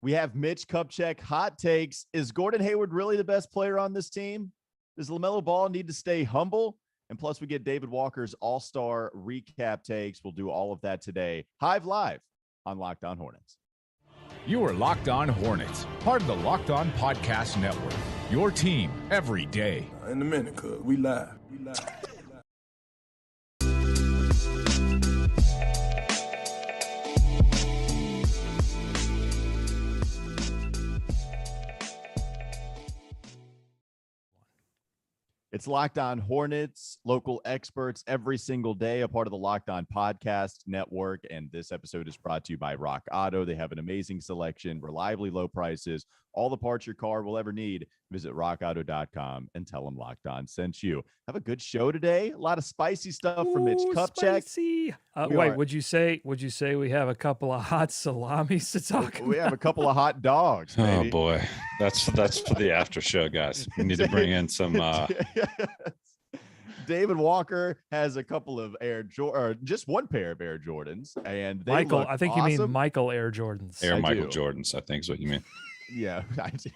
We have Mitch Kupchak hot takes. Is Gordon Hayward really the best player on this team? Does LaMelo Ball need to stay humble? And plus, we get David Walker's all-star recap takes. We'll do all of that today. HIVE Live on Locked On Hornets. You are Locked On Hornets, part of the Locked On Podcast Network. Your team every day. In a minute, cuz we live. It's Locked On Hornets, local experts every single day, a part of the Locked On Podcast Network. And this episode is brought to you by Rock Auto. They have an amazing selection, reliably low prices, all the parts your car will ever need. Visit rockauto.com and tell them Locked On sent you. Have a good show today. A lot of spicy stuff from Mitch Kupchak. Spicy. Would you say we have a couple of hot salamis to talk about? We have a couple of hot dogs, baby. Oh boy, that's for the after show, guys. We need to bring in some. David Walker has a couple of just one pair of Air Jordans, and they Michael. look I think awesome. you mean Michael Air Jordans. Michael Jordans, I think is what you mean. Yeah, I do.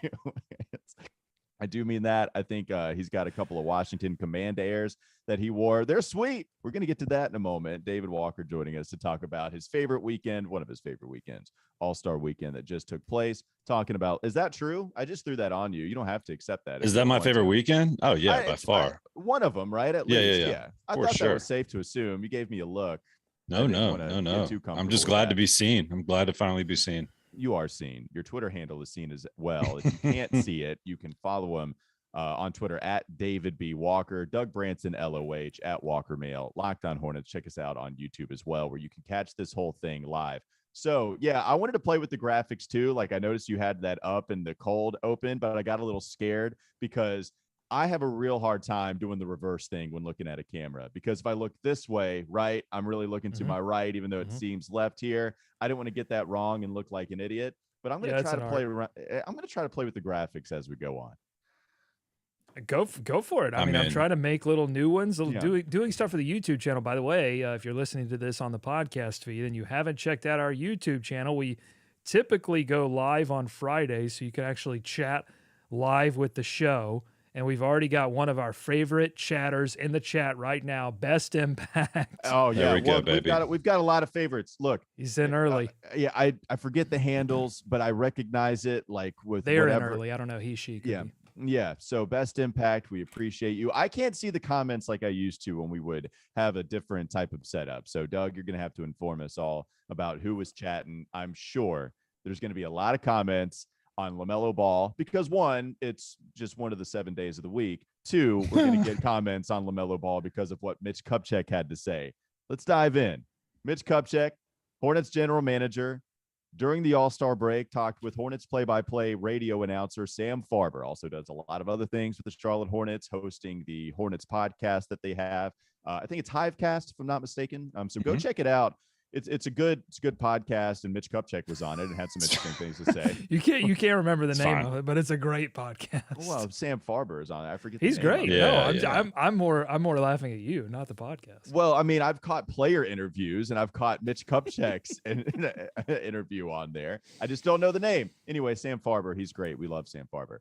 I do mean that. I think he's got a couple of Washington Command Airs that he wore. They're sweet. We're going to get to that in a moment. David Walker joining us to talk about his favorite weekend, one of his favorite weekends, All-Star Weekend that just took place. Talking about, is that true? I just threw that on you. You don't have to accept that. Is that my favorite weekend? Oh, yeah, by far. One of them, right? At least. Yeah. I thought that was safe to assume. You gave me a look. No. I'm just glad to be seen. I'm glad to finally be seen. You are seen. Your Twitter handle is seen as well. If you can't see it, you can follow him on Twitter at David B. Walker, Doug Branson, LOH, at Walker Mail, Locked On Hornets. Check us out on YouTube as well, where you can catch this whole thing live. So, yeah, I wanted to play with the graphics too. Like, I noticed you had that up and the cold open, but I got a little scared because I have a real hard time doing the reverse thing when looking at a camera, because if I look this way, right, I'm really looking to my right, even though it seems left here. I didn't want to get that wrong and look like an idiot, but I'm going to try to play around. I'm going to try to play with the graphics as we go on. Go for it. I'm trying to make little new ones, doing stuff for the YouTube channel. By the way, if you're listening to this on the podcast feed and you haven't checked out our YouTube channel, we typically go live on Fridays, so you can actually chat live with the show. And we've already got one of our favorite chatters in the chat right now, Best Impact. Oh, yeah. There we go, baby. We've got a lot of favorites. Look. He's in early. I forget the handles, but I recognize it like with They're whatever. in early. I don't know. He, she. Yeah. Yeah. So Best Impact, we appreciate you. I can't see the comments like I used to when we would have a different type of setup. So, Doug, you're going to have to inform us all about who was chatting. I'm sure there's going to be a lot of comments on LaMelo Ball, because one, it's just one of the 7 days of the week. Two, we're going to get comments on LaMelo Ball because of what Mitch Kupchak had to say. Let's dive in. Mitch Kupchak, Hornets general manager, during the All-Star break, talked with Hornets play-by-play radio announcer Sam Farber. Also does a lot of other things with the Charlotte Hornets, hosting the Hornets podcast that they have. I think it's HIVEcast, if I'm not mistaken. So go check it out. It's a good podcast, and Mitch Kupchak was on it and had some interesting things to say. You can't remember the name of it, but it's a great podcast. Well, Sam Farber is on it. I forget. He's great. Yeah, I'm more laughing at you, not the podcast. Well, I mean, I've caught player interviews and I've caught Mitch Kupchak's interview on there. I just don't know the name. Anyway, Sam Farber, he's great. We love Sam Farber.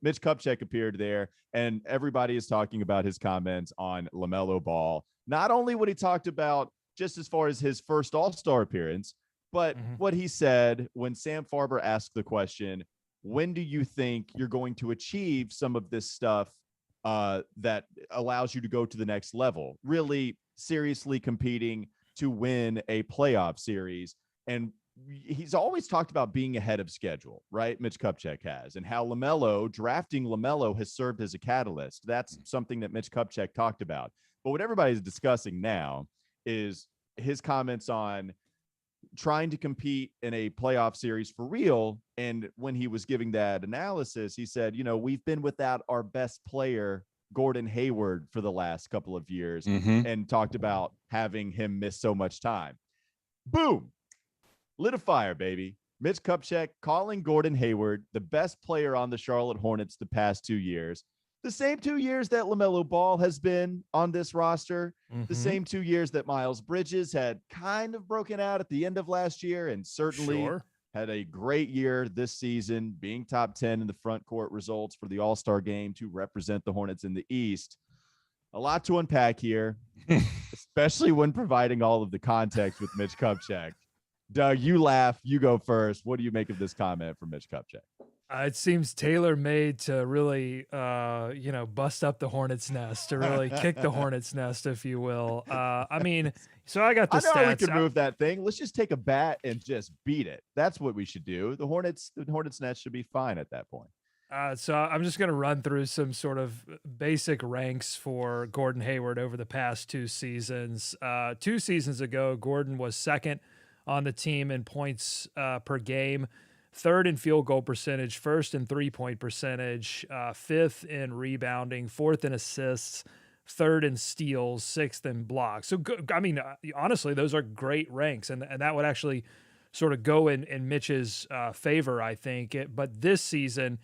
Mitch Kupchak appeared there, and everybody is talking about his comments on LaMelo Ball. Not only what he talked about just as far as his first All-Star appearance, but what he said when Sam Farber asked the question, when do you think you're going to achieve some of this stuff that allows you to go to the next level, really seriously competing to win a playoff series? And he's always talked about being ahead of schedule, right? Mitch Kupchak has, and how drafting LaMelo has served as a catalyst. That's something that Mitch Kupchak talked about. But what everybody's discussing now is his comments on trying to compete in a playoff series for real. And when he was giving that analysis, he said, we've been without our best player, Gordon Hayward, for the last couple of years, and talked about having him miss so much time. Boom. Lit a fire, baby. Mitch Kupchak calling Gordon Hayward the best player on the Charlotte Hornets the past 2 years. The same 2 years that LaMelo Ball has been on this roster, the same 2 years that Miles Bridges had kind of broken out at the end of last year, and certainly had a great year this season, being top 10 in the front court results for the All-Star game to represent the Hornets in the East. A lot to unpack here, especially when providing all of the context with Mitch Kupchak. Doug, you laugh. You go first. What do you make of this comment from Mitch Kupchak? It seems tailor-made to really, bust up the Hornets' nest, to really kick the Hornets' nest, if you will. I mean, so I got the stats. I know we can move that thing. Let's just take a bat and just beat it. That's what we should do. The Hornets' nest should be fine at that point. So I'm just going to run through some sort of basic ranks for Gordon Hayward over the past 2 seasons. 2 seasons ago, Gordon was second on the team in points per game, third in field goal percentage, first in three-point percentage, fifth in rebounding, fourth in assists, third in steals, sixth in blocks. So, I mean, honestly, those are great ranks, and that would actually sort of go in Mitch's favor, I think. But this season,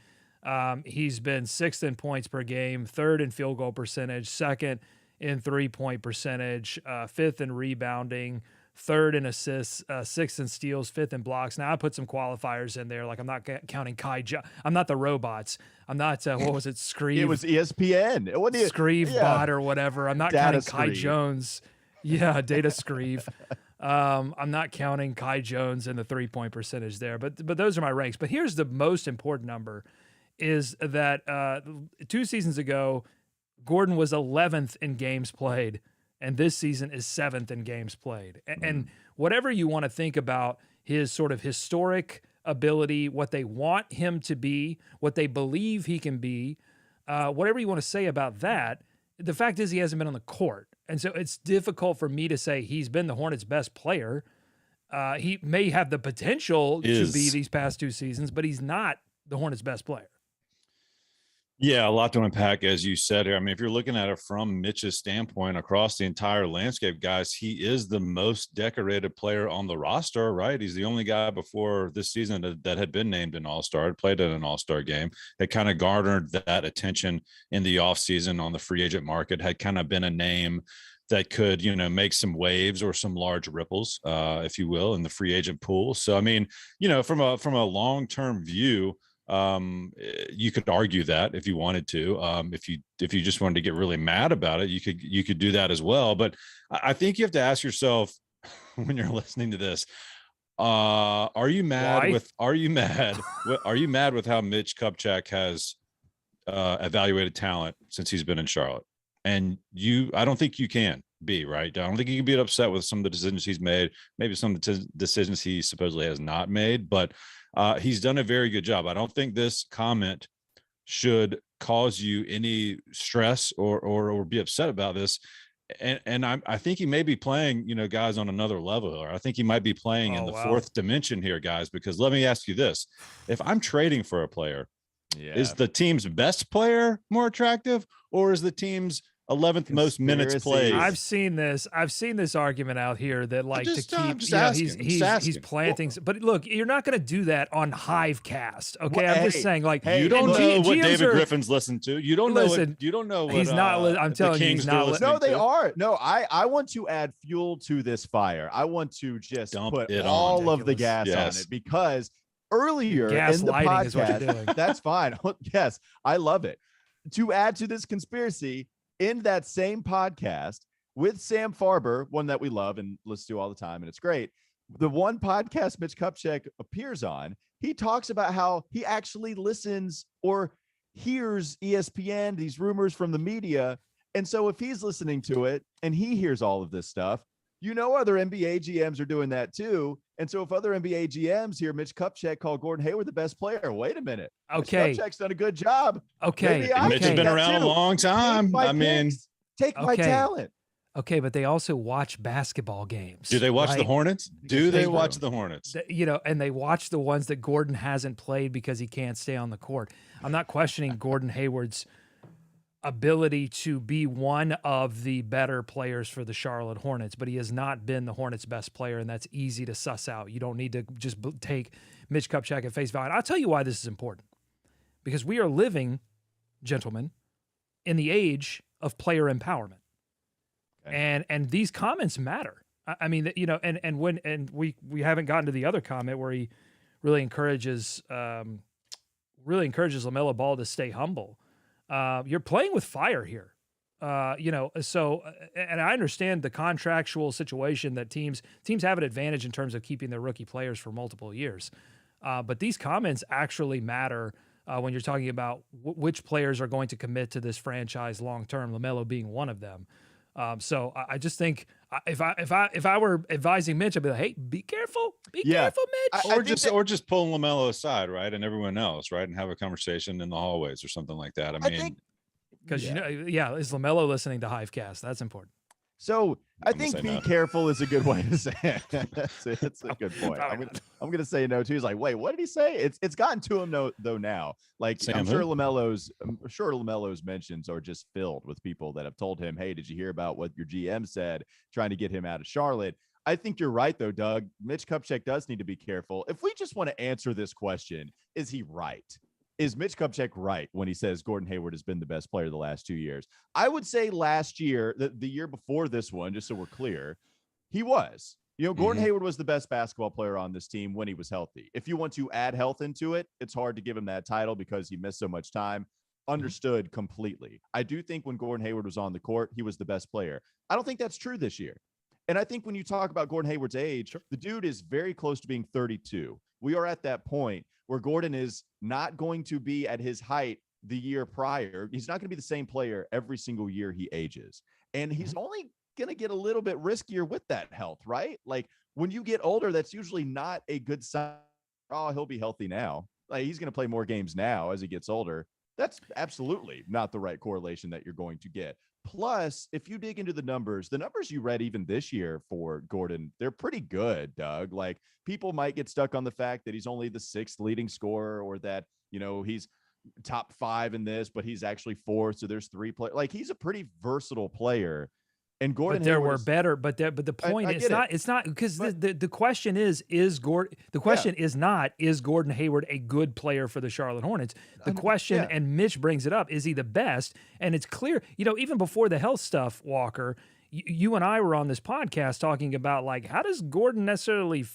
he's been sixth in points per game, third in field goal percentage, second in three-point percentage, fifth in rebounding, third in assists, sixth in steals, fifth in blocks. Now I put some qualifiers in there. Like I'm not counting I'm not the robots. I'm not, what was it? Screeve. It was ESPN. It wasn't Screeve bot or whatever. I'm not counting Kai Jones. Yeah. Data Screeve. I'm not counting Kai Jones in the 3-point percentage there, but those are my ranks. But here's the most important number is that 2 seasons ago, Gordon was 11th in games played, and this season is 7th in games played. And whatever you want to think about his sort of historic ability, what they want him to be, what they believe he can be, whatever you want to say about that, the fact is he hasn't been on the court. And so it's difficult for me to say he's been the Hornets' best player. He may have the potential to be these past 2 seasons, but he's not the Hornets' best player. Yeah, a lot to unpack, as you said here. I mean, if you're looking at it from Mitch's standpoint across the entire landscape, guys, he is the most decorated player on the roster, right? He's the only guy before this season that had been named an All-Star, had played in an All-Star game, had kind of garnered that attention in the offseason on the free agent market, had kind of been a name that could, make some waves or some large ripples, if you will, in the free agent pool. So, I mean, from a long-term view, you could argue that if you wanted to, if you just wanted to get really mad about it, you could do that as well. But I think you have to ask yourself when you're listening to this, are you mad with how Mitch Kupchak has evaluated talent since he's been in Charlotte? And I don't think you can be, right. I don't think you can be upset with some of the decisions he's made, maybe some of the decisions he supposedly has not made, but he's done a very good job. I don't think this comment should cause you any stress or be upset about this. And I think he may be playing, guys on another level, or I think he might be playing in the fourth dimension here, guys, because let me ask you this. If I'm trading for a player, is the team's best player more attractive, or is the team's 11th most minutes played? I've seen this argument out here that he's planting. But look, you're not going to do that on HIVE-cast. Okay, I'm just saying, you don't know what David Griffin's listened to. You don't know what he's not. I'm telling you, he's not listening. No, they are. No, I want to add fuel to this fire. I want to just put all of the gas on it, because earlier in the podcast, is what you're doing. That's fine. Yes, I love it. To add to this conspiracy, in that same podcast with Sam Farber, one that we love and listen to all the time, and it's great, the one podcast Mitch Kupchak appears on, he talks about how he actually listens or hears ESPN, these rumors from the media. And so if he's listening to it and he hears all of this stuff, other NBA GMs are doing that too. And so if other NBA GMs hear Mitch Kupchak call Gordon Hayward the best player, wait a minute. Okay. Mitch Kupchak's done a good job. Okay. Mitch has been around a long time. Take my talent. Okay, but they also watch basketball games. Do they watch the Hornets? Do they watch the Hornets? And they watch the ones that Gordon hasn't played because he can't stay on the court. I'm not questioning Gordon Hayward's ability to be one of the better players for the Charlotte Hornets, but he has not been the Hornets' best player, and that's easy to suss out. You don't need to just take Mitch Kupchak at face value. And I'll tell you why this is important. Because we are living, gentlemen, in the age of player empowerment. Okay. And these comments matter. I mean, and we haven't gotten to the other comment where he really encourages LaMelo Ball to stay humble. You're playing with fire here. So and I understand the contractual situation that teams have an advantage in terms of keeping their rookie players for multiple years. But these comments actually matter when you're talking about which players are going to commit to this franchise long term, LaMelo being one of them. So I just think if I were advising Mitch, I'd be like, hey, be careful, careful, Mitch. Or just pulling LaMelo aside, right, and everyone else, right, and have a conversation in the hallways or something like that. I mean, because is LaMelo listening to HIVEcast? That's important. So I think be careful is a good way to say it. It's a good point. I'm gonna say no too. He's like, wait, what did he say? It's gotten to him though now. Like I'm sure LaMelo's mentions are just filled with people that have told him, hey, did you hear about what your GM said, trying to get him out of Charlotte? I think you're right though, Doug. Mitch Kupchak does need to be careful. If we just want to answer this question, is he right? Is Mitch Kupchak right when he says Gordon Hayward has been the best player the last 2 years? I would say last year, the year before this one, just so we're clear, he was. Gordon Hayward was the best basketball player on this team when he was healthy. If you want to add health into it, it's hard to give him that title because he missed so much time. Understood completely. I do think when Gordon Hayward was on the court, he was the best player. I don't think that's true this year. And I think when you talk about Gordon Hayward's age, the dude is very close to being 32. We are at that point where Gordon is not going to be at his height the year prior. He's not going to be the same player every single year he ages. And he's only going to get a little bit riskier with that health, right? Like when you get older, that's usually not a good sign. Oh, he'll be healthy now. Like he's going to play more games now as he gets older. That's absolutely not the right correlation that you're going to get. Plus, if you dig into the numbers you read even this year for Gordon, they're pretty good, Doug. Like people might get stuck on the fact that he's only the 6th leading scorer or that, he's top 5 in this, but he's actually 4th. So there's 3 players. Like he's a pretty versatile player. And Gordon, but there were better, but the point is not because the question is Gordon. The question is not, is Gordon Hayward a good player for the Charlotte Hornets? The question, and Mitch brings it up, is he the best? And it's clear, even before the health stuff, Walker, you and I were on this podcast talking about like, how does Gordon necessarily,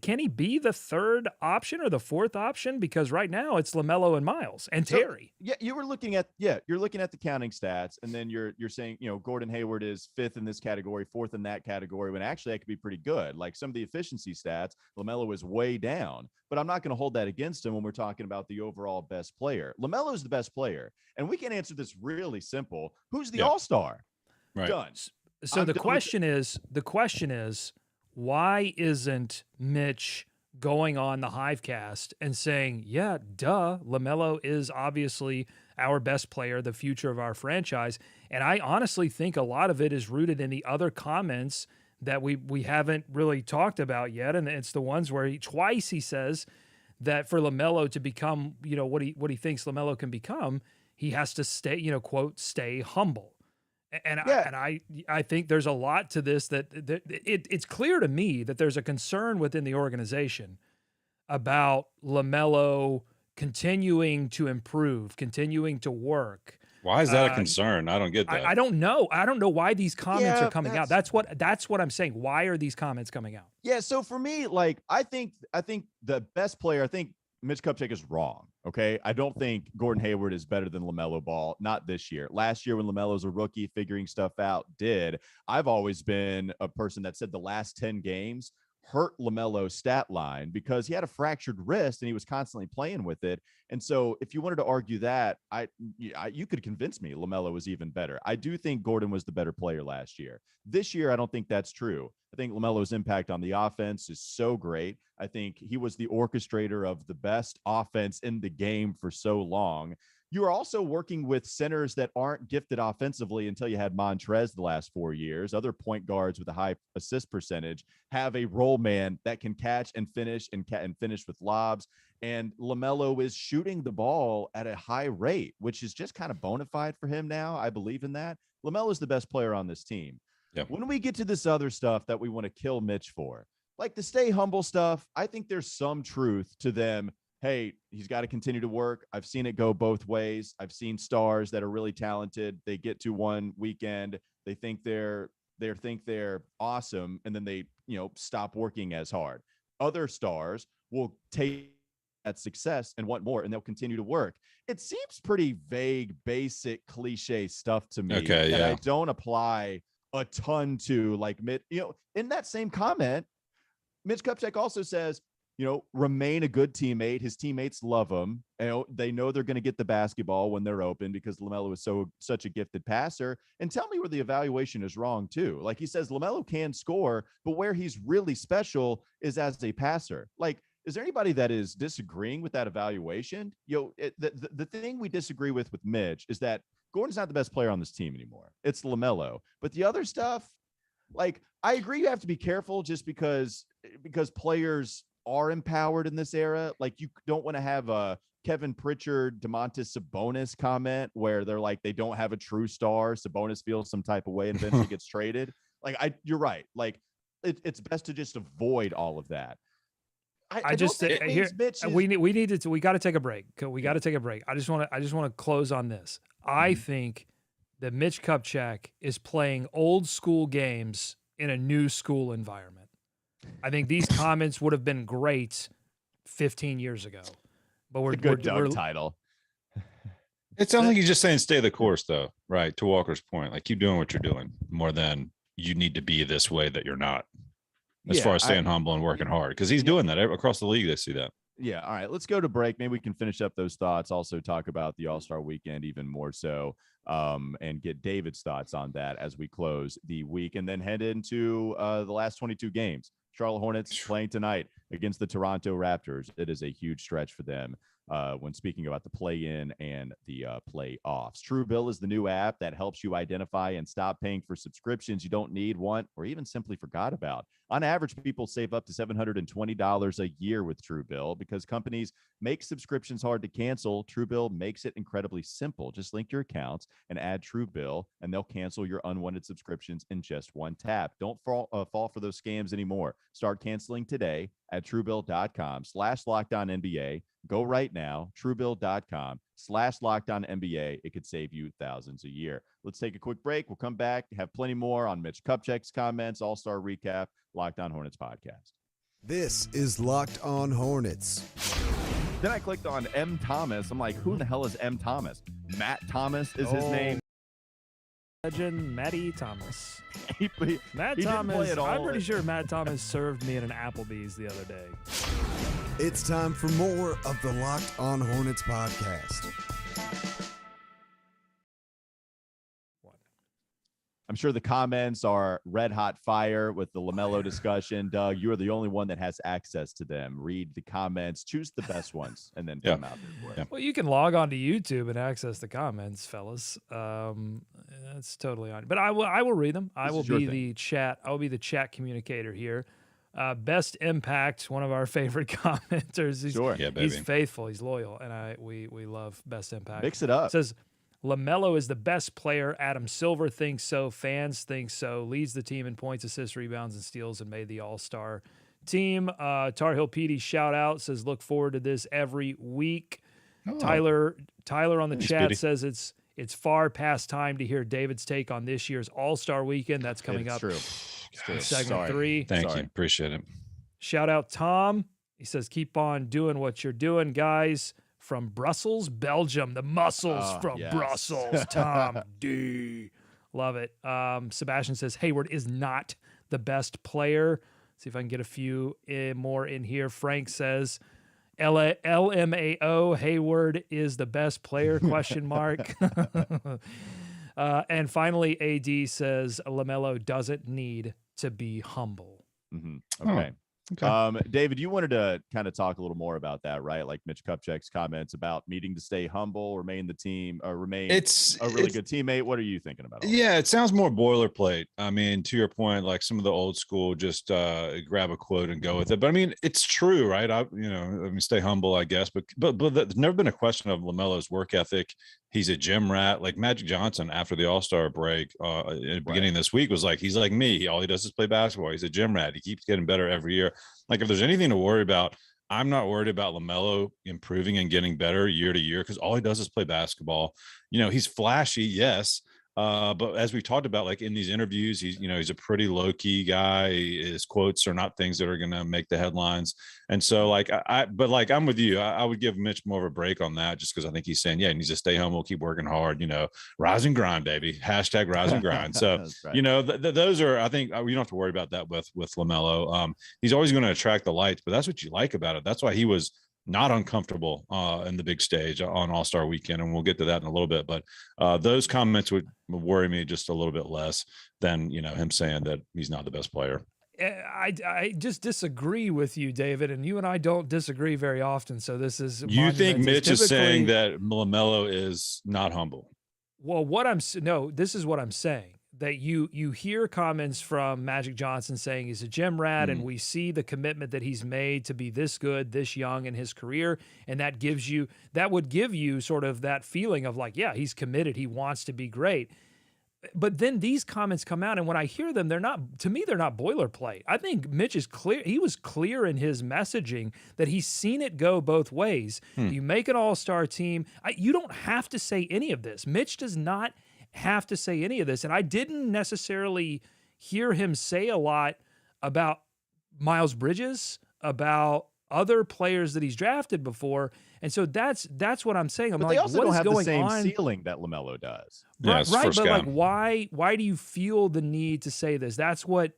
can he be the 3rd option or the 4th option? Because right now it's LaMelo and Miles and Terry. You're looking at the counting stats, and then you're saying, Gordon Hayward is 5th in this category, 4th in that category, when actually that could be pretty good. Like some of the efficiency stats, LaMelo is way down, but I'm not going to hold that against him when we're talking about the overall best player. LaMelo is the best player, and we can answer this really simple. Who's the all-star? Right. Done. So the question is, why isn't Mitch going on the HIVEcast and saying, yeah, duh, LaMelo is obviously our best player, the future of our franchise. And I honestly think a lot of it is rooted in the other comments that we haven't really talked about yet. And it's the ones where he says that for LaMelo to become, what he thinks LaMelo can become, he has to stay, quote, stay humble. And I think there's a lot to this that it's clear to me that there's a concern within the organization about LaMelo continuing to improve, continuing to work. Why is that a concern? I don't get that. I don't know. I don't know why these comments are coming out. That's what I'm saying. Why are these comments coming out? Yeah. So for me, like, I think the best player, I think Mitch Kupchak is wrong. Okay. I don't think Gordon Hayward is better than LaMelo Ball. Not this year. Last year when LaMelo's a rookie figuring stuff out, I've always been a person that said the last 10 games hurt LaMelo's stat line because he had a fractured wrist and he was constantly playing with it. And so if you wanted to argue that, you could convince me LaMelo was even better. I do think Gordon was the better player last year. This year, I don't think that's true. I think LaMelo's impact on the offense is so great. I think he was the orchestrator of the best offense in the game for so long. You are also working with centers that aren't gifted offensively until you had Montrez the last 4 years. Other point guards with a high assist percentage have a role man that can catch and finish and finish with lobs. And LaMelo is shooting the ball at a high rate, which is just kind of bona fide for him now. I believe in that. LaMelo is the best player on this team. Yeah. When we get to this other stuff that we want to kill Mitch for, like the stay humble stuff, I think there's some truth to them. Hey, he's got to continue to work. I've seen it go both ways. I've seen stars that are really talented. They get to one weekend, they think they're awesome, and then they, stop working as hard. Other stars will take that success and want more, and they'll continue to work. It seems pretty vague, basic, cliche stuff to me that I don't apply a ton to. Like, in that same comment, Mitch Kupchak also says, remain a good teammate. His teammates love him. They know they're going to get the basketball when they're open because LaMelo is such a gifted passer. And tell me where the evaluation is wrong too. Like, he says LaMelo can score, but where he's really special is as a passer. Like, is there anybody that is disagreeing with that evaluation? The thing we disagree with Mitch is that Gordon's not the best player on this team anymore. It's LaMelo. But the other stuff, like, I agree you have to be careful just because players are empowered in this era. Like, you don't want to have a Kevin Pritchard, Domantas Sabonis comment where they're like, they don't have a true star. Sabonis feels some type of way and eventually gets traded. Like, you're right. Like, it's best to just avoid all of that. I just think here we got to take a break. We got to take a break. I just want to close on this. I think that Mitch Kupchak is playing old school games in a new school environment. I think these comments would have been great 15 years ago, but we're title. It sounds like he's just saying stay the course, though, right? To Walker's point, like, keep doing what you're doing more than you need to be this way that you're not. As far as staying humble and working hard, because he's doing that across the league. They see that. Yeah. All right. Let's go to break. Maybe we can finish up those thoughts. Also talk about the All-Star weekend even more so, and get David's thoughts on that as we close the week, and then head into the last 22 games. Charlotte Hornets playing tonight against the Toronto Raptors. It is a huge stretch for them when speaking about the play-in and the playoffs. Truebill is the new app that helps you identify and stop paying for subscriptions you don't need, want, or even simply forgot about. On average, people save up to $720 a year with Truebill because companies make subscriptions hard to cancel. Truebill makes it incredibly simple. Just link your accounts and add Truebill, and they'll cancel your unwanted subscriptions in just one tap. Don't fall for those scams anymore. Start canceling today at Truebill.com/LockedOnNBA. Go right now, Truebill.com/LockedOnNBA. It could save you thousands a year. Let's take a quick break. We'll come back, have plenty more on Mitch Kupchak's comments, All-Star recap, Locked On Hornets podcast. This is Locked On Hornets. Then I clicked on M. Thomas. I'm like, who the hell is M. Thomas? Matt Thomas is his name. Legend Matty Thomas. Matt Thomas. I'm pretty sure Matt Thomas served me at an Applebee's the other day. It's time for more of the Locked On Hornets podcast. I'm sure the comments are red hot fire with the LaMelo discussion. Doug, you are the only one that has access to them. Read the comments, choose the best ones, and then put them out there for it. Well, you can log on to YouTube and access the comments, fellas. That's totally on. But I will read them. I will be the chat communicator here. Best Impact, one of our favorite commenters. He's faithful. He's loyal, and we love Best Impact. Mix it up. It says LaMelo is the best player. Adam Silver thinks so. Fans think so. Leads the team in points, assists, rebounds, and steals, and made the All-Star team. Tar Heel Petey shout out says look forward to this every week. Tyler on the chat says it's far past time to hear David's take on this year's All-Star weekend. That's coming up. True. Segment 3. Thank you. Appreciate it. Shout out Tom. He says keep on doing what you're doing, guys. From Brussels, Belgium, the muscles from Brussels, Tom D. Love it. Sebastian says Hayward is not the best player. See if I can get a few more in here. Frank says LMAO, Hayward is the best player, ? And finally, AD says LaMelo doesn't need to be humble. Mm-hmm. Okay. Okay. David, you wanted to kind of talk a little more about that, right? Like Mitch Kupchak's comments about needing to stay humble, remain the team, or remain a really good teammate. What are you thinking about? It sounds more boilerplate. I mean, to your point, like some of the old school, just grab a quote and go with it. But I mean, it's true, right? Stay humble, I guess. But there's never been a question of LaMelo's work ethic. He's a gym rat. Like Magic Johnson after the All-Star break in the beginning of this week was like, he's like me. All he does is play basketball. He's a gym rat. He keeps getting better every year. Like if there's anything to worry about, I'm not worried about LaMelo improving and getting better year to year because all he does is play basketball. He's flashy, yes, But as we talked about, like in these interviews, he's a pretty low key guy. His quotes are not things that are going to make the headlines. And so like, I'm with you. I would give Mitch more of a break on that just because I think he's saying, yeah, he needs to stay humble, keep working hard, rise and grind, baby. Hashtag rise and grind. So, right. Those are, I think we don't have to worry about that with LaMelo. He's always going to attract the lights, but that's what you like about it. That's why he was not uncomfortable in the big stage on All-Star Weekend, and we'll get to that in a little bit. But those comments would worry me just a little bit less than him saying that he's not the best player. I just disagree with you, David, and you and I don't disagree very often. So this is you think Mitch is saying that LaMelo is not humble? Well, this is what I'm saying. That you hear comments from Magic Johnson saying he's a gym rat, and we see the commitment that he's made to be this good, this young in his career, and that would give you sort of that feeling of like, yeah, he's committed, he wants to be great. But then these comments come out, and when I hear them, they're not boilerplate. I think Mitch is clear. He was clear in his messaging that he's seen it go both ways. You make an all-star team. You don't have to say any of this. Mitch does not have to say any of this. And I didn't necessarily hear him say a lot about Miles Bridges, about other players that he's drafted before. And so that's what I'm saying. I'm but like, they also what don't is have going the same on? ceiling that LaMelo does. Right, yeah, right. But guy. like, why do you feel the need to say this? That's what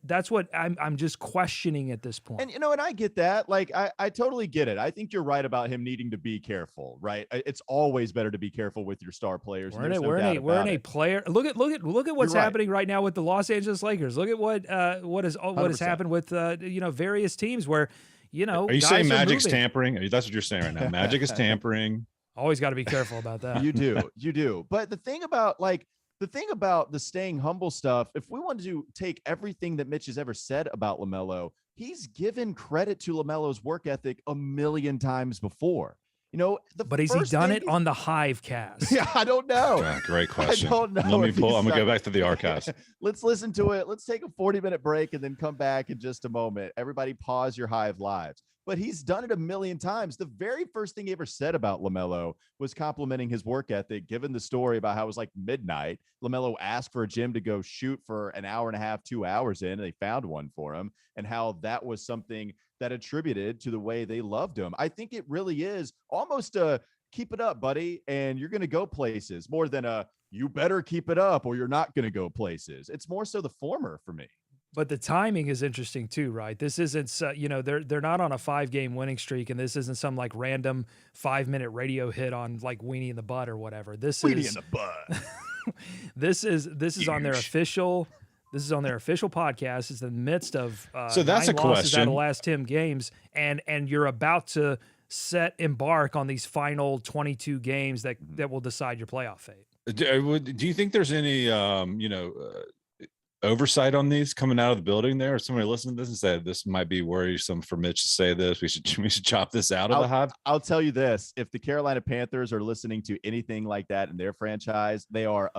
I'm just questioning at this point. And and I get that. Like, I totally get it. I think you're right about him needing to be careful, right? It's always better to be careful with your star players. We're in a player. Look at what's happening right now with the Los Angeles Lakers. Look at what has happened with various teams where Are you saying Magic's tampering? That's what you're saying right now. Magic is tampering. Always got to be careful about that. You do. But the thing about the staying humble stuff, if we wanted to take everything that Mitch has ever said about LaMelo, he's given credit to LaMelo's work ethic a million times before. But has he done it on the Hive cast? Yeah, I don't know. Yeah, great question. I don't know. I'm going to go back to the archives. Let's listen to it. Let's take a 40-minute break and then come back in just a moment. Everybody pause your Hive lives. But he's done it a million times. The very first thing he ever said about LaMelo was complimenting his work ethic, given the story about how it was like midnight. LaMelo asked for a gym to go shoot for an hour and a half, 2 hours in, and they found one for him, and how that was something that attributed to the way they loved him. I think it really is almost a keep it up, buddy, and you're going to go places, more than a you better keep it up or you're not going to go places. It's more so the former for me. But the timing is interesting too, right? This isn't, they're not on a 5-game winning streak, and this isn't some like random 5-minute radio hit on like Weenie in the Butt or whatever. This Weenie is in the Butt. this is on their official. This is on their official podcast. It's in the midst of so that's 9 a losses question. out of the last 10 games, and you're about to embark on these final 22 games that will decide your playoff fate. Do you think there's any oversight on these coming out of the building there, or somebody listening to this and said this might be worrisome for Mitch to say this, we should chop this out of the Hive? I'll tell you this, if the Carolina Panthers are listening to anything like that in their franchise, they are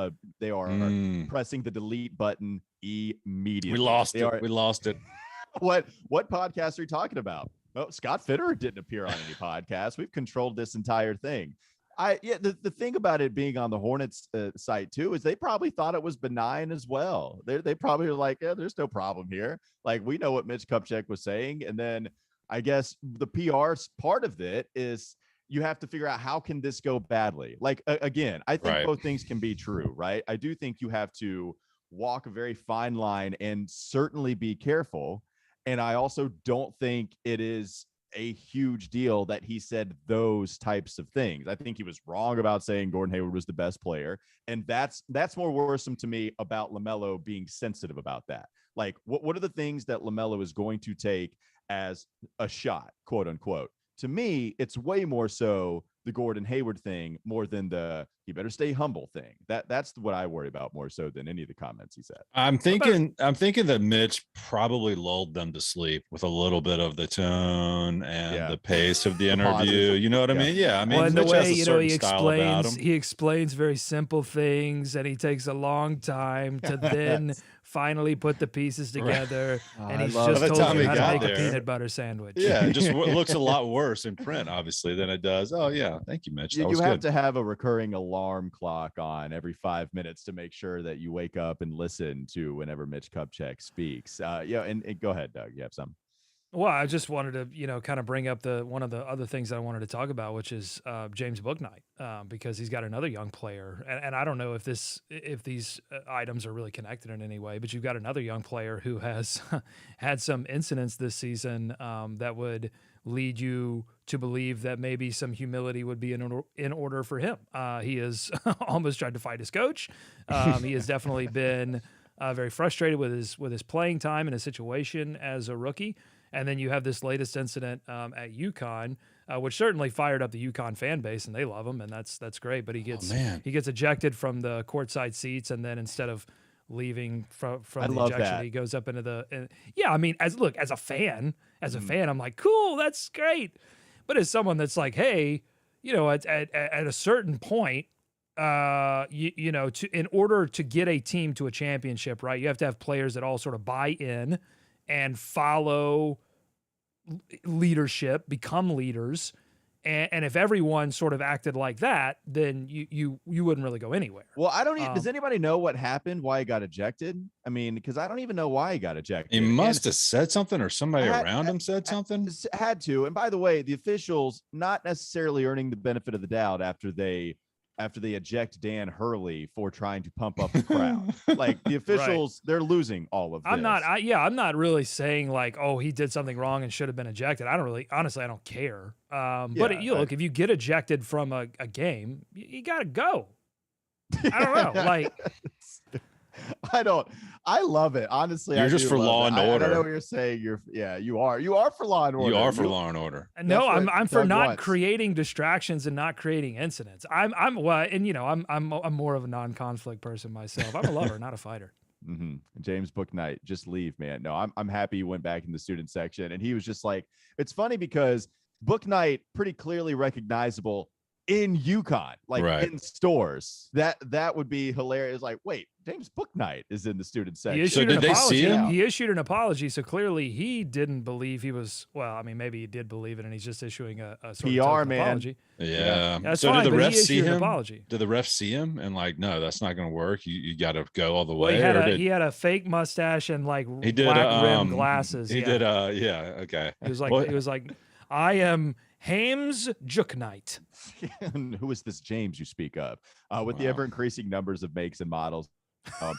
pressing the delete button immediately. We lost it. What podcast are you talking about? Well, Scott Fitterer didn't appear on any podcast. We've controlled this entire thing. The thing about it being on the Hornets site too is they probably thought it was benign as well. They probably were like, yeah, there's no problem here. Like, we know what Mitch Kupchak was saying. And then I guess the PR part of it is you have to figure out how can this go badly? Like, again, I think both things can be true, right? I do think you have to walk a very fine line and certainly be careful. And I also don't think it is a huge deal that he said those types of things. I think he was wrong about saying Gordon Hayward was the best player. And that's more worrisome to me about LaMelo being sensitive about that. Like, what are the things that LaMelo is going to take as a shot, quote unquote? To me, it's way more so the Gordon Hayward thing more than the he better stay humble thing. That's what I worry about more so than any of the comments he said. I'm thinking that Mitch probably lulled them to sleep with a little bit of the tone and the pace of the interview. You know what I mean? Yeah. I mean, well, and the Mitch way has he explains very simple things, and he takes a long time to then finally put the pieces together, and he's love just it. told By the time you he how to got make a there- peanut butter sandwich. Yeah, it just looks a lot worse in print, obviously, than it does. Oh yeah, thank you, Mitch. That You was have good. to have a recurring alarm clock on every 5 minutes to make sure that you wake up and listen to whenever Mitch Kupchak speaks. And go ahead, Doug. You have some. Well, I just wanted to, kind of bring up one of the other things that I wanted to talk about, which is James Bouknight, because he's got another young player, and I don't know if these items are really connected in any way, but you've got another young player who has had some incidents this season that would lead you to believe that maybe some humility would be in order for him. He has almost tried to fight his coach. He has definitely been very frustrated with his playing time and his situation as a rookie. And then you have this latest incident at UConn, which certainly fired up the UConn fan base, and they love him, and that's great. But he gets ejected from the courtside seats, and then instead of leaving from the ejection, he goes up into the. I mean, as a fan, I'm like, cool, that's great. But as someone that's like, hey, at a certain point, in order to get a team to a championship, right, you have to have players that all sort of buy in and follow leadership, become leaders. And if everyone sort of acted like that, then you wouldn't really go anywhere. Well, I don't even, does anybody know what happened, why he got ejected? I mean, because I don't even know why he got ejected. He must have said something, or somebody around him said something. Had to. And by the way, the officials not necessarily earning the benefit of the doubt after they eject Dan Hurley for trying to pump up the crowd. Like the officials, They're losing all of this. I'm not really saying like, oh, he did something wrong and should have been ejected. Honestly, I don't care. But look, if you get ejected from a game, you got to go. I don't know. Like, I love it. Honestly, you're just for law and order. I know what you're saying. You are for law and order. You are for law and order. No, I'm for not creating distractions and not creating incidents. I'm more of a non-conflict person myself. I'm a lover, not a fighter. Mm-hmm. James Bouknight, just leave, man. No, I'm happy he went back in the student section, and he was just like, it's funny because Bouknight pretty clearly recognizable in UConn, like in stores. That would be hilarious. Like, wait, James Bouknight is in the student section. So did they see him? He issued an apology, so clearly he didn't believe he was. Well, I mean, maybe he did believe it, and he's just issuing a sort of man. Apology. Yeah. That's so fine, did the refs see him? Apology. Did the refs see him and like, no, that's not going to work. You got to go all the way. He had a fake mustache and like black rim glasses. He did. Okay. He was like, I am Hames Bouknight. Who is this James you speak of? With the ever-increasing numbers of makes and models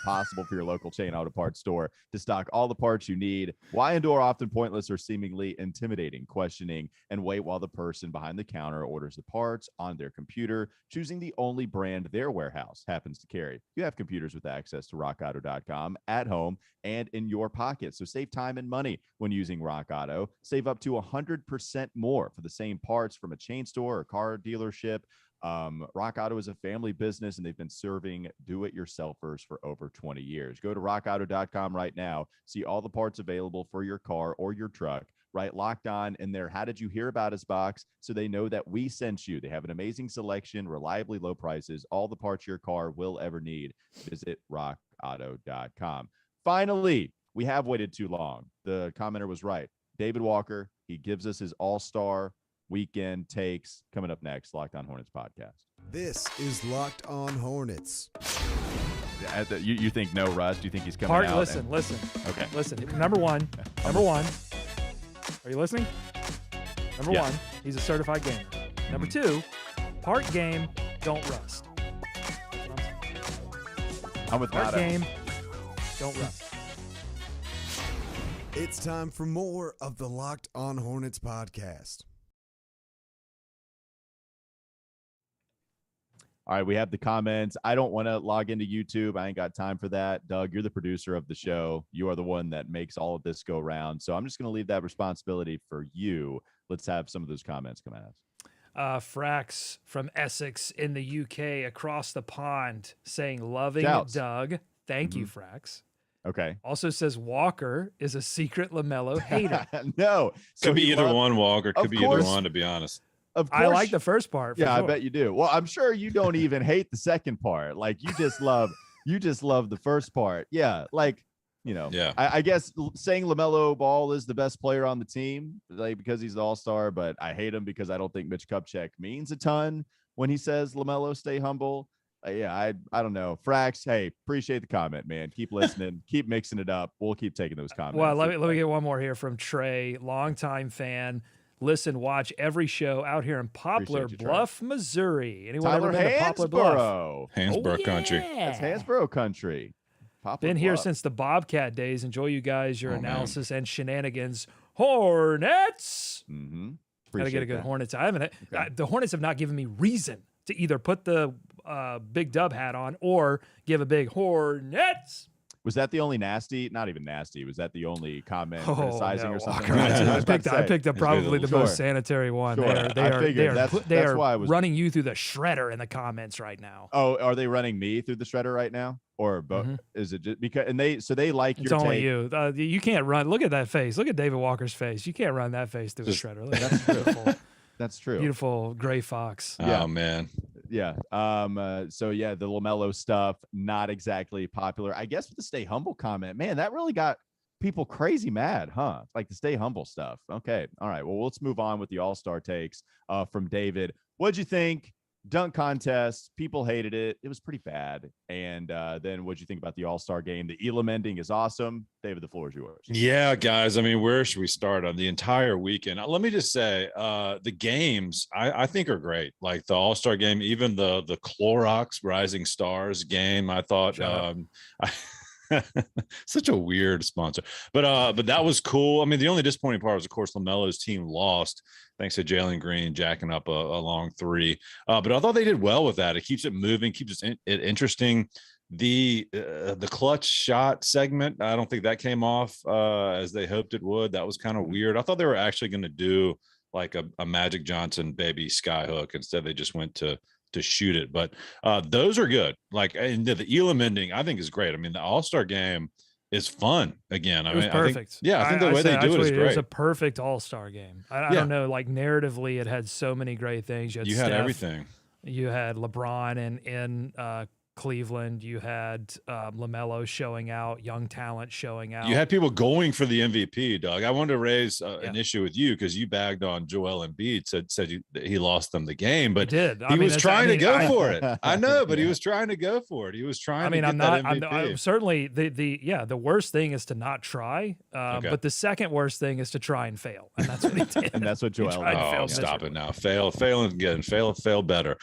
possible for your local chain auto parts store to stock all the parts you need, why endure often pointless or seemingly intimidating questioning and wait while the person behind the counter orders the parts on their computer, choosing the only brand their warehouse happens to carry? You have computers with access to rockauto.com at home and in your pocket. So save time and money when using Rock Auto. Save up to 100% more for the same parts from a chain store or car dealership. Rock Auto is a family business, and they've been serving do-it-yourselfers for over 20 years. Go to rockauto.com right now. See all the parts available for your car or your truck. Right, Locked On in their How Did You Hear About Us box, so they know that we sent you. They have an amazing selection, reliably low prices, all the parts your car will ever need. Visit rockauto.com. Finally, we have waited too long. The commenter was right. David Walker, he gives us his all-star weekend takes coming up next. Locked On Hornets podcast. This is Locked On Hornets. You think no rust? You think he's coming out? Listen. Okay. Listen. Number one. Are you listening? Number one, he's a certified gamer. Number two, part game, don't rust. I'm with part game, don't rust. It's time for more of the Locked On Hornets podcast. All right, we have the comments. I don't want to log into YouTube. I ain't got time for that. Doug, you're the producer of the show. You are the one that makes all of this go round. So I'm just going to leave that responsibility for you. Let's have some of those comments come at us. Frax from Essex in the UK across the pond saying, loving Shouts. Doug. Thank you, Frax. Okay. Also says Walker is a secret LaMelo hater. No. So could be either one, Walker. Could be either one, to be honest. Of course, I like the first part. Yeah, sure. I bet you do. Well, I'm sure you don't even hate the second part. Like you just love the first part. Yeah. Like Yeah. I guess saying LaMelo Ball is the best player on the team, like because he's the all-star, but I hate him because I don't think Mitch Kupchak means a ton when he says LaMelo stay humble. I don't know. Frax, hey, appreciate the comment, man. Keep listening, keep mixing it up. We'll keep taking those comments. Well, let me get one more here from Trey, longtime fan. Listen, watch every show out here in Poplar Bluff, Missouri. Anyone Tyler ever been to Poplar Bluff? Hansborough country. That's Hansborough country. Poplar Been Bluff. here since the Bobcat days. Enjoy you guys, your analysis and shenanigans. Hornets. Gotta get a good Hornets. I haven't. Okay. The Hornets have not given me reason to either put the big dub hat on or give a big Hornets. Was that the only nasty? Not even nasty. Was that the only comment criticizing or something? I picked up probably the most sanitary one. Sure. They are running you through the shredder in the comments right now. Oh, are they running me through the shredder right now? Or is it just because they like it's your only take? You can't run. Look at that face. Look at David Walker's face. You can't run that face through the shredder. Look, that's beautiful. That's true. Beautiful gray fox. Oh man. Yeah. So yeah, the LaMelo stuff, not exactly popular. I guess with the stay humble comment, man, that really got people crazy mad, huh? Like the stay humble stuff. Okay. All right. Well, let's move on with the all-star takes from David. What'd you think? Dunk contest, people hated it. It was pretty bad. And then what'd you think about the all-star game? The Elam ending is awesome. David, the floor is yours. Yeah, guys. I mean, where should we start on the entire weekend? Let me just say, the games I think are great. Like the all-star game, even the Clorox Rising Stars game. I thought such a weird sponsor, but that was cool. I mean, the only disappointing part was, of course, LaMelo's team lost thanks to Jalen Green jacking up a long three. But I thought they did well with that. It keeps it moving, keeps it interesting. The clutch shot segment, I don't think that came off as they hoped it would. That was kind of weird. I thought they were actually going to do like a Magic Johnson baby skyhook. Instead, they just went to shoot it. But those are good. Like, and the Elam ending, I think is great. I mean, the All-Star game is fun again. It was perfect. I think the way they do it is great. It was a perfect All-Star game. I don't know, like narratively, it had so many great things. You had everything. You had LeBron in Cleveland. You had LaMelo showing out, young talent showing out. You had people going for the MVP, Doug. I wanted to raise an issue with you because you bagged on Joel Embiid, said he lost them the game, but he was trying to go for it. I know, but he was trying to go for it. He was trying to get that MVP. I'm certainly the worst thing is to not try, but the second worst thing is to try and fail, and that's what he did. And that's what Joel. Stop it now. Fail again. Fail better.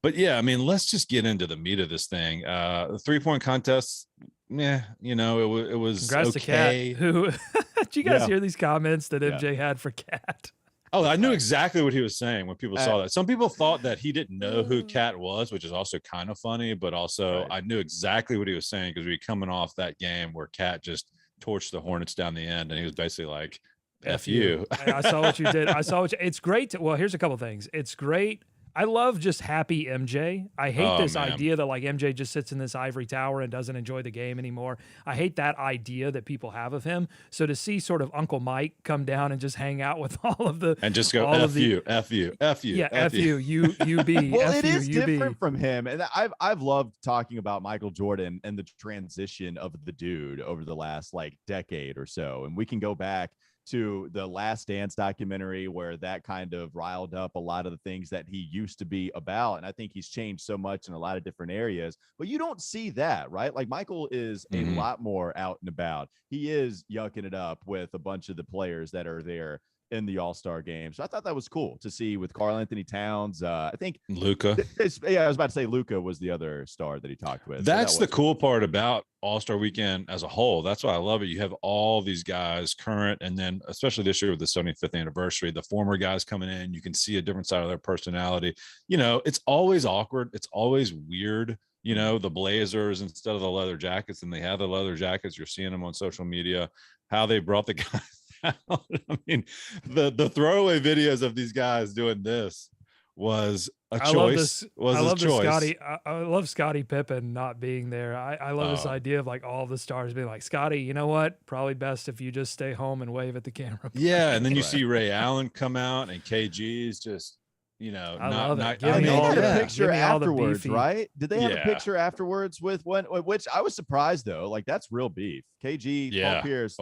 But yeah, I mean, let's just get into the meat of this thing. The 3-point contest, it was Congrats to Cat. Who did you guys hear these comments that MJ had for Cat? Oh, I knew exactly what he was saying when people saw that. Some people thought that he didn't know who Cat was, which is also kind of funny, but also I knew exactly what he was saying because we were coming off that game where Cat just torched the Hornets down the end, and he was basically like, F you. I saw what you did. It's great. Well, here's a couple things. It's great. I love just happy MJ. I hate this idea that like MJ just sits in this ivory tower and doesn't enjoy the game anymore. I hate that idea that people have of him. So to see sort of Uncle Mike come down and just hang out with all of the and just go F you. Yeah, F you, you be. Well, it is different from him, and I've loved talking about Michael Jordan and the transition of the dude over the last like decade or so, and we can go back to the Last Dance documentary where that kind of riled up a lot of the things that he used to be about. And I think he's changed so much in a lot of different areas, but you don't see that, right? Like Michael is a lot more out and about. He is yucking it up with a bunch of the players that are there in the All-Star game. So I thought that was cool to see with Karl Anthony Towns. I think Luka. I was about to say Luka was the other star that he talked with. That's the cool part about All-Star weekend as a whole. That's why I love it. You have all these guys current, and then especially this year with the 75th anniversary, the former guys coming in, you can see a different side of their personality. It's always awkward. It's always weird. The Blazers, instead of the leather jackets, and they have the leather jackets, you're seeing them on social media, how they brought the guys out. I mean, the throwaway videos of these guys doing this was a choice. I love Scottie Pippen not being there. I love this idea of like all the stars being like, Scottie, you know what? Probably best if you just stay home and wave at the camera. Yeah, and then you see Ray Allen come out, and KG's just I love it. Give and me they all had the a picture afterwards, beefy. right? Did they have a picture afterwards with one? Which I was surprised though. Like that's real beef. KG, Paul Pierce.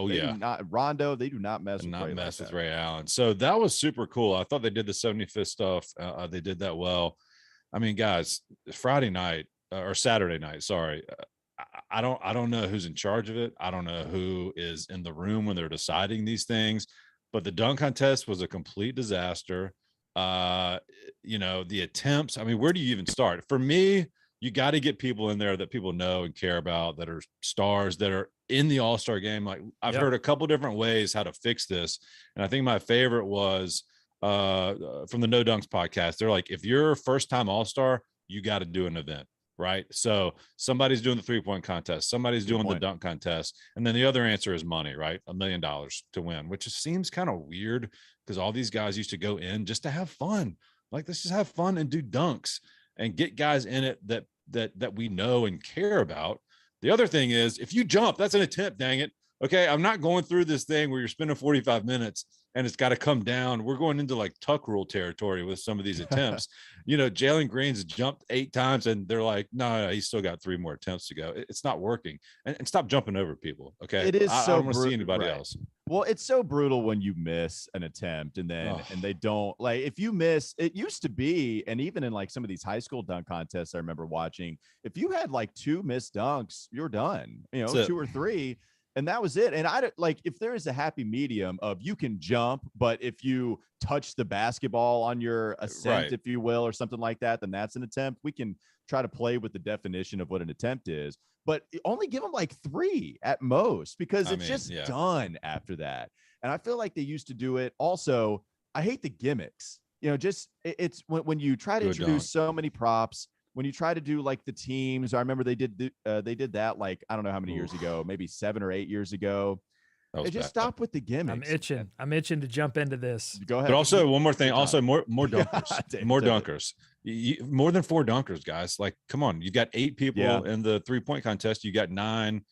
Rondo. They do not mess with Ray Allen. So that was super cool. I thought they did the 75th stuff. They did that well. I mean, guys, Friday night or Saturday night. Sorry. I don't know who's in charge of it. I don't know who is in the room when they're deciding these things, but the dunk contest was a complete disaster. The attempts, I mean, where do you even start? For me, you got to get people in there that people know and care about, that are stars, that are in the All-Star game. Like I've heard a couple different ways how to fix this. And I think my favorite was from the No Dunks podcast. They're like, if you're a first-time All-Star, you got to do an event. Right. So somebody's doing the 3-point contest. Somebody's doing the dunk contest. And then the other answer is money, right? $1 million to win, which just seems kind of weird because all these guys used to go in just to have fun. Like, let's just have fun and do dunks and get guys in it that we know and care about. The other thing is if you jump, that's an attempt, dang it. Okay. I'm not going through this thing where you're spending 45 minutes and it's got to come down. We're going into like tuck rule territory with some of these attempts. Jalen Green's jumped 8 times and they're like, no, he's still got 3 more attempts to go. It's not working. And stop jumping over people. Okay. It is I don't want to see anybody else. Well, it's so brutal when you miss an attempt and then and they don't, like, if you miss, it used to be, and even in like some of these high school dunk contests I remember watching, if you had like 2 missed dunks, you're done, 2 or 3. And that was it. And I don't like, if there is a happy medium of you can jump, but if you touch the basketball on your ascent, if you will, or something like that, then that's an attempt. We can try to play with the definition of what an attempt is, but only give them like 3 at most, because it's done after that. And I feel like they used to do it. Also, I hate the gimmicks, it's when you try to introduce so many props. When you try to do like the teams, I remember they did that like, I don't know how many years ago, maybe 7 or 8 years ago. They just stopped with the gimmicks. I'm itching to jump into this. Go ahead. But also one more thing, also more dunkers, more dunkers, more than 4 dunkers, guys. Like, come on, you got 8 people in the 3-point contest. You got 9.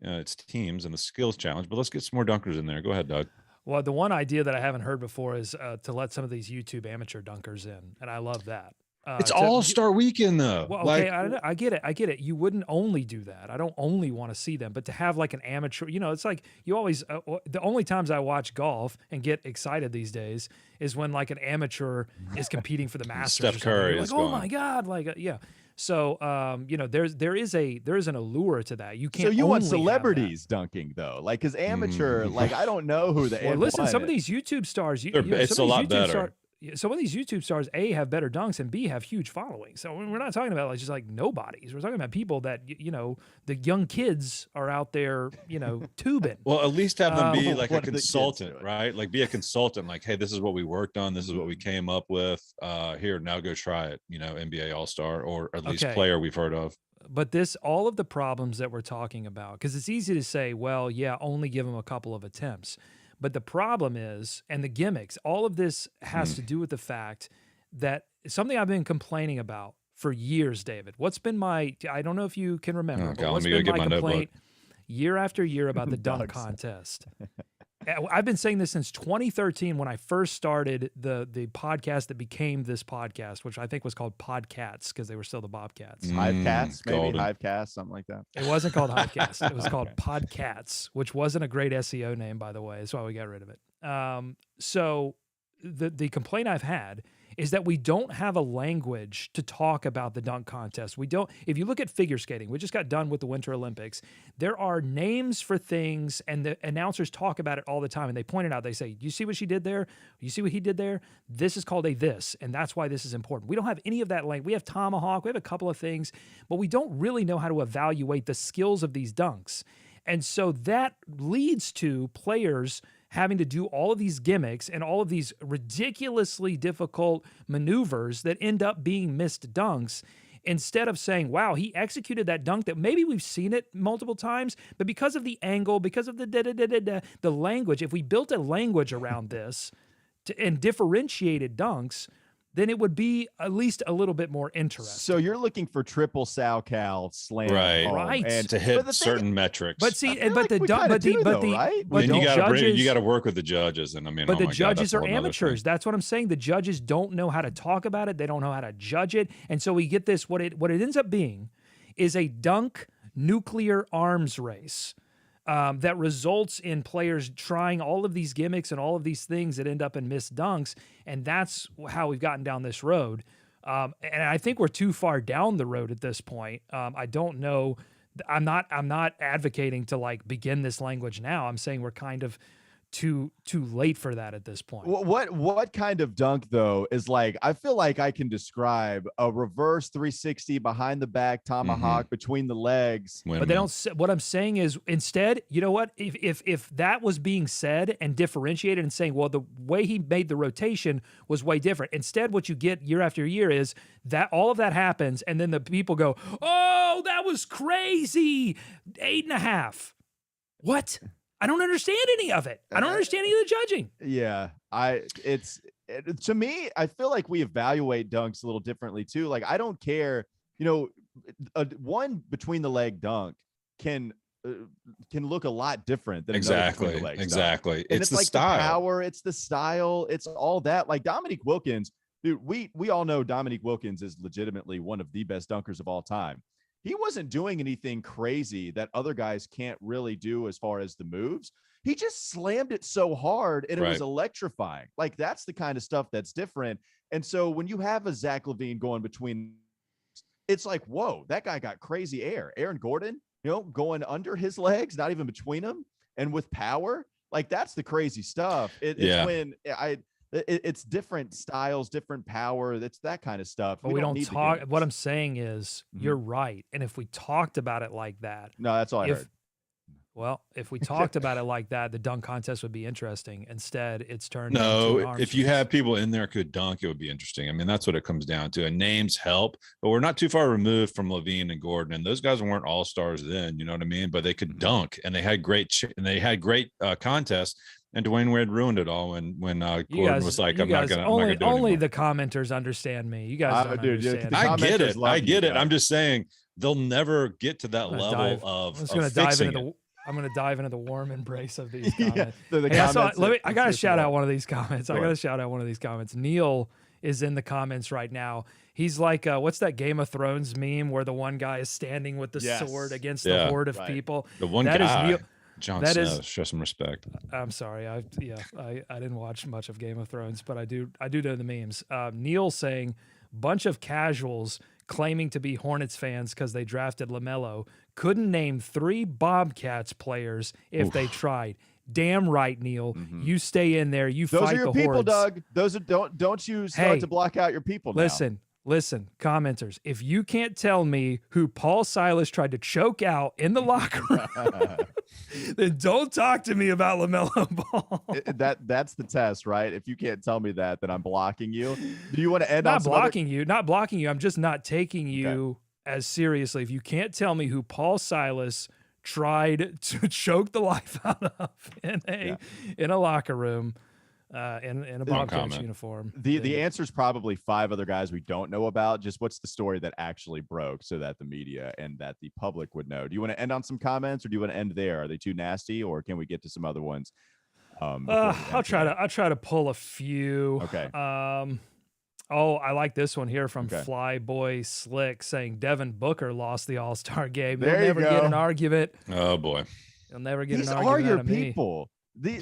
It's teams and the skills challenge, but let's get some more dunkers in there. Go ahead, Doug. Well, the one idea that I haven't heard before is to let some of these YouTube amateur dunkers in. And I love that. It's All-Star weekend though. Well, okay, I get it. You wouldn't only do that. I don't only want to see them, but to have like an amateur, it's like you always, the only times I watch golf and get excited these days is when like an amateur is competing for the Masters. Steph Curry is like, oh my God. Like, yeah. So, there is an allure to that. You can't. So you want celebrities dunking though, like, because amateur, like, I don't know who the. Well, listen, some of these YouTube stars, it's a lot better. Some of these YouTube stars, A, have better dunks, and B, have huge followings. So we're not talking about like just like nobodies. We're talking about people that, the young kids are out there, tubing. Well, at least have them be like a consultant, right? Like be a consultant. Like, hey, this is what we worked on. This is what we came up with. Here, now go try it. NBA All-Star, or at least player we've heard of. But all of the problems that we're talking about, because it's easy to say, well, yeah, only give them a couple of attempts. But the problem is, and the gimmicks, all of this has to do with the fact that something I've been complaining about for years, David. What's been I don't know if you can remember, but what's been my complaint year after year about the dunk contest? I've been saying this since 2013 when I first started the podcast that became this podcast, which I think was called Podcats because they were still the Bobcats. Hivecats, maybe Hivecast, something like that. It wasn't called Hivecast. It was called Podcats, which wasn't a great SEO name, by the way. That's why we got rid of it. So the complaint I've had is that we don't have a language to talk about the dunk contest. We don't. If you look at figure skating, we just got done with the Winter Olympics. There are names for things, and the announcers talk about it all the time. And they point it out. They say, "You see what she did there? You see what he did there? This is called a this, and that's why this is important." We don't have any of that language. We have tomahawk. We have a couple of things, but we don't really know how to evaluate the skills of these dunks. And so that leads to players having to do all of these gimmicks and all of these ridiculously difficult maneuvers that end up being missed dunks, instead of saying, wow, he executed that dunk that maybe we've seen it multiple times, but because of the angle, because of the language, if we built a language around this and differentiated dunks, then it would be at least a little bit more interesting. So you're looking for triple Sal Cal slam, right, and to hit certain metrics. But see, you got to work with the judges, and I mean, but the judges are amateurs. That's what I'm saying. The judges don't know how to talk about it. They don't know how to judge it, and so we get this. What it ends up being is a dunk nuclear arms race. That results in players trying all of these gimmicks and all of these things that end up in missed dunks, and that's how we've gotten down this road. And I think we're too far down the road at this point. I don't know. I'm not advocating to like begin this language now. I'm saying we're kind of too late for that at this point. What kind of dunk though is like, I feel like I can describe a reverse 360 behind the back tomahawk between the legs. But they don't. What I'm saying is, instead, you know what? If that was being said and differentiated and saying, well, the way he made the rotation was way different. Instead, what you get year after year is that all of that happens, and then the people go, "Oh, that was crazy! 8.5." What? I don't understand any of it. I don't understand any of the judging. Yeah, to me, I feel like we evaluate dunks a little differently too. Like, I don't care, one between the leg dunk can look a lot different than exactly. Dunk. And it's the like style. the power, it's the style, it's all that. Like Dominique Wilkins, dude, we all know Dominique Wilkins is legitimately one of the best dunkers of all time. He wasn't doing anything crazy that other guys can't really do as far as the moves. He just slammed it so hard and it was electrifying. Like, that's the kind of stuff that's different. And so when you have a Zach LaVine going between, it's like, whoa, that guy got crazy air. Aaron Gordon, going under his legs, not even between them, and with power. Like, that's the crazy stuff. It's when it's different styles, different power. That's that kind of stuff. But we don't talk. What I'm saying is, you're right. And if we talked about it like that, no, that's all I heard. Well, if we talked about it like that, the dunk contest would be interesting. Instead, it's turned. No, if you have people in there who could dunk, it would be interesting. I mean, that's what it comes down to. And names help, but we're not too far removed from LaVine and Gordon, and those guys weren't all stars then. You know what I mean? But they could dunk, and they had great contests. And Dwayne Wade ruined it all when Gordon was like, "I'm not gonna do it only the commenters understand me. You guys don't understand. I get it. I get it. I'm just saying they'll never get to that level of fixing it. I'm going to dive into the warm embrace of these comments. I got to shout out one of these comments. Neil is in the comments right now. He's like, what's that Game of Thrones meme where the one guy is standing with the sword against the horde of people? The one guy. Is Neil. Jon Snow, show some respect. I'm sorry. I didn't watch much of Game of Thrones, but I do know the memes. Neil saying, bunch of casuals claiming to be Hornets fans because they drafted LaMelo couldn't name 3 Bobcats players if they tried. Damn right, Neil. You stay in there. You Those fight are your the people, hordes. Doug. Those are don't you start to block out your people now. Listen, commenters, if you can't tell me who Paul Silas tried to choke out in the locker room, then don't talk to me about LaMelo Ball. That's the test, right? If you can't tell me that, then I'm blocking you. Do you want to end on not blocking you? I'm just not taking you as seriously. If you can't tell me who Paul Silas tried to choke the life out of in a locker room, in a Bobcats uniform. The answer is probably 5 other guys we don't know about. Just what's the story that actually broke so that the media and that the public would know. Do you want to end on some comments, or do you want to end there? Are they too nasty, or can we get to some other ones? I'll try to pull a few. Okay. I like this one here from Flyboy Slick saying Devin Booker lost the All-Star game. You'll never get an argument. Oh boy. You'll never get These an argument. These are your out of me. people.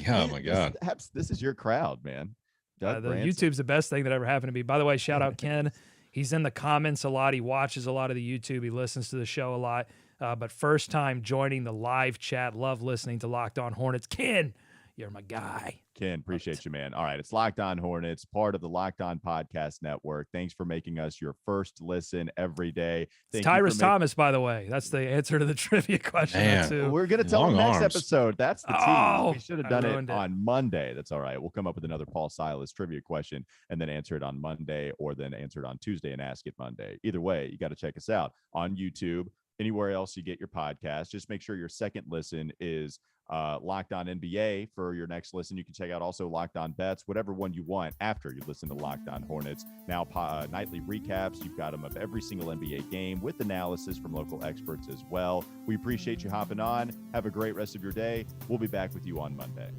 Oh my God. This is your crowd, man. The YouTube's the best thing that ever happened to me. By the way, shout out Ken. He's in the comments a lot. He watches a lot of the YouTube. He listens to the show a lot. But first time joining the live chat. Love listening to Locked On Hornets. Ken, you're my guy. Ken, appreciate you, man. All right, it's Locked On Hornets, part of the Locked On Podcast Network. Thanks for making us your first listen every day. Tyrus Thomas, by the way. That's the answer to the trivia question. Too. We're going to tell them next episode. That's the team. We should have done it on Monday. That's all right. We'll come up with another Paul Silas trivia question and then answer it on Monday, or then answer it on Tuesday and ask it Monday. Either way, you got to check us out on YouTube, anywhere else you get your podcast. Just make sure your second listen is Locked On NBA for your next listen. You can check out also Locked On Bets, whatever one you want after you listen to Locked On Hornets. Now nightly recaps. You've got them of every single NBA game with analysis from local experts as well. We appreciate you hopping on. Have a great rest of your day. We'll be back with you on Monday.